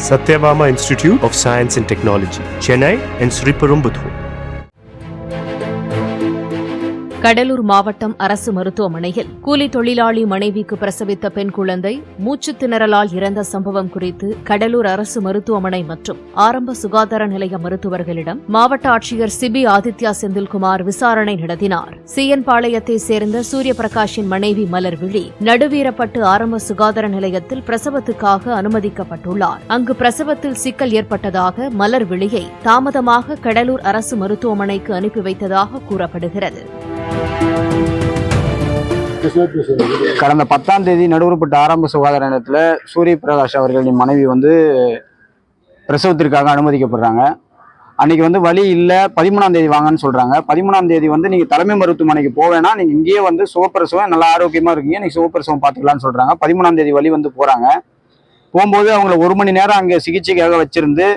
Satyabama Institute of Science and Technology, Chennai and Sriperumbudur. Cuddalore மாவட்டம் அரசு மருத்துவமனையில் கூலி தொழிலாளி மனைவிக்கு பிரசவித்த பெண் குழந்தை மூச்சுத் திணறலால் இறந்த சம்பவம் குறித்து கடலூர் அரசு மருத்துவமனை மற்றும் ஆரம்ப சுகாதார நிலைய மருத்துவர்களிடம் மாவட்ட ஆட்சியர் சிபி ஆதித்யா செந்தில்குமார் விசாரணை நடத்தினார். சீயன்பாளையத்தைச் சேர்ந்த சூரியபிரகாஷின் மனைவி மலர்விழி நடுவீரப்பட்டு ஆரம்ப சுகாதார நிலையத்தில் பிரசவத்துக்காக அனுமதிக்கப்பட்டுள்ளார். அங்கு பிரசவத்தில் சிக்கல் ஏற்பட்டதாக மலர்விழியை தாமதமாக கடலூர் அரசு மருத்துவமனைக்கு அனுப்பி வைத்ததாக கூறப்படுகிறது. கடந்த 10ஆம் தேதி நடுவரப்பட்ட ஆரம்ப சுகாதார நிலையத்தில் சூரிய பிரகாஷ் அவர்களின் மனைவி பிரசவத்திற்காக அனுமதிக்கப்படுறாங்க. அன்னைக்கு வலி இல்லை, 13ஆம் தேதி வாங்கன்னு சொல்றாங்க. 13ஆம் தேதி நீங்க தலைமை மருத்துவமனைக்கு போவேனா, நீங்க இங்கேயே சுகப்பிரசவம் நல்லா ஆரோக்கியமா இருக்கீங்க, நீங்க சுகப்பிரசவம் பார்த்துக்கலாம்னு சொல்றாங்க. 13ஆம் தேதி வலி போறாங்க. போகும்போது அவங்கள 1 மணி நேரம் அங்கே சிகிச்சைக்காக வச்சிருந்து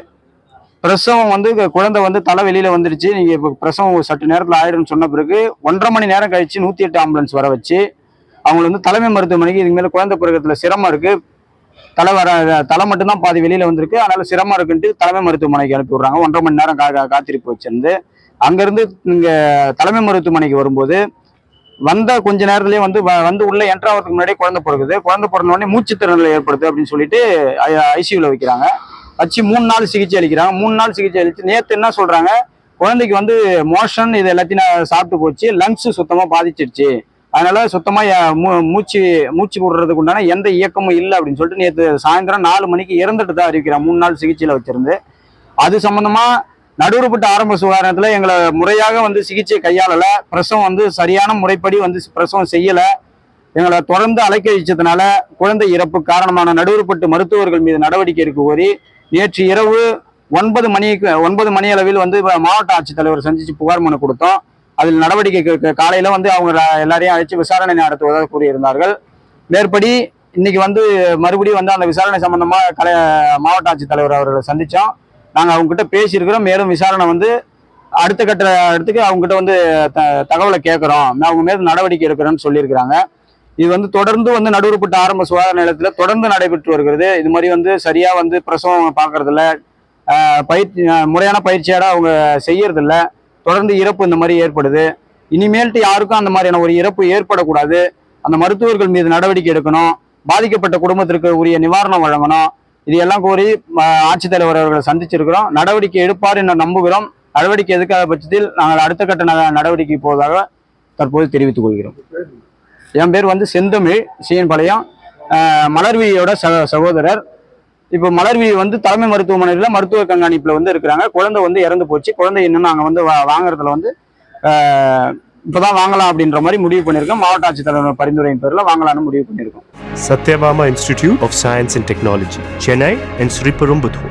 பிரசவம் குழந்தை தலை வெளியில வந்துருச்சு, நீங்க இப்போ பிரசவம் சற்று நேரத்தில் ஆயிடும்னு சொன்ன பிறகு 1.5 மணி நேரம் கழிச்சு 108 ஆம்புலன்ஸ் வர வச்சு அவங்க தலைமை மருத்துவமனைக்கு இதுக்கு மேல குழந்தை பிறகுல சிரமம் இருக்கு, தலை மட்டும்தான் பாதி வெளியில வந்திருக்கு, அதனால சிரமம் இருக்குன்ட்டு தலைமை மருத்துவமனைக்கு அனுப்பி விடுறாங்க. 1.5 மணி நேரம் காத்திருப்பு வச்சிருந்து அங்கிருந்து இங்க தலைமை மருத்துவமனைக்கு வரும்போது கொஞ்ச நேரத்திலேயே உள்ள என்ட்ரு ஆகிறதுக்கு முன்னாடியே குழந்தை பிறகுது. குழந்தை பிறந்த உடனே மூச்சுத்திறனில் ஏற்படுது அப்படின்னு சொல்லிட்டு ஐசியூல வைக்கிறாங்க. வச்சு 3 நாள் சிகிச்சை அளிக்கிறாங்க. 3 நாள் சிகிச்சை அளிச்சு நேற்று என்ன சொல்றாங்க, குழந்தைக்கு மோஷன் இது எல்லாத்தையும் சாப்பிட்டு போச்சு, லங்ஸ் சுத்தமா பாதிச்சிருச்சு, அதனால சுத்தமா மூச்சு விடுறதுக்கு உண்டான எந்த இயக்கமும் இல்லை அப்படின்னு சொல்லிட்டு நேற்று சாயந்தரம் 4 மணிக்கு இறந்துட்டு தான் அறிவிக்கிறாங்க. 3 நாள் சிகிச்சையில வச்சிருந்து அது சம்பந்தமா நடுவரப்பட்ட ஆரம்ப சுகாதாரத்துல எங்களை முறையாக சிகிச்சை கையாளல, பிரசவம் சரியான முறைப்படி பிரசவம் செய்யல, எங்களை தொடர்ந்து அலைக்க வச்சதுனால குழந்தை இறப்பு காரணமான நடுவரப்பட்டு மருத்துவர்கள் மீது நடவடிக்கை எடுக்க கோரி நேற்று இரவு 9 மணி அளவில் மாவட்ட ஆட்சித்தலைவர் சந்திச்சு புகார் மனு கொடுத்தோம். அதில் நடவடிக்கை காலையில அவங்க எல்லாரையும் அழைச்சு விசாரணை நடத்துவதாக கூறியிருந்தார்கள். மேற்படி இன்னைக்கு மறுபடியும் அந்த விசாரணை சம்பந்தமா மாவட்ட ஆட்சித்தலைவர் அவர்களை சந்திச்சோம். நாங்கள் அவங்க கிட்ட பேசியிருக்கிறோம். மேலும் விசாரணை அடுத்த கட்டத்துக்கு அவங்க கிட்ட தகவலை கேட்கிறோம், அவங்க மேலும் நடவடிக்கை எடுக்கிறோம்னு சொல்லியிருக்கிறாங்க. இது தொடர்ந்து நடுவரப்பட்ட ஆரம்ப சுகாதார நிலையத்தில் தொடர்ந்து நடைபெற்று வருகிறது. இது மாதிரி சரியா பிரசவம் பார்க்கறதில்ல, முறையான பயிற்சியோட அவங்க செய்யறதில்ல, தொடர்ந்து இறப்பு இந்த மாதிரி ஏற்படுது. இனிமேல்ட்டு யாருக்கும் அந்த மாதிரியான ஒரு இறப்பு ஏற்படக்கூடாது, அந்த மருத்துவர்கள் மீது நடவடிக்கை எடுக்கணும், பாதிக்கப்பட்ட குடும்பத்திற்கு உரிய நிவாரணம் வழங்கணும், இது எல்லாம் கோரி ஆட்சித்தலைவர் அவர்களை சந்திச்சிருக்கிறோம். நடவடிக்கை எடுப்பார் என நம்புகிறோம். நடவடிக்கை எடுக்காத பட்சத்தில் நாங்கள் அடுத்த கட்ட நடவடிக்கை போவதாக தற்போது தெரிவித்துக் கொள்கிறோம். என் பேர் செந்தமிழ், சீயன்பாளையம், மலர்விழியோட சகோதரர். இப்போ மலர்விழி தலைமை மருத்துவமனையில் மருத்துவ கண்காணிப்பில் இருக்கிறாங்க. குழந்தை இறந்து போச்சு. குழந்தை இன்னும் நாங்கள் வாங்குறதுல இப்போதான் வாங்கலாம் அப்படின்ற மாதிரி முடிவு பண்ணியிருக்கோம். மாவட்ட ஆட்சித்தலைவர் பரிந்துரையின் பேரில் வாங்கலாம்னு முடிவு பண்ணியிருக்கோம். Satyabama Institute of Science and Technology, Chennai and Sriperumbudur.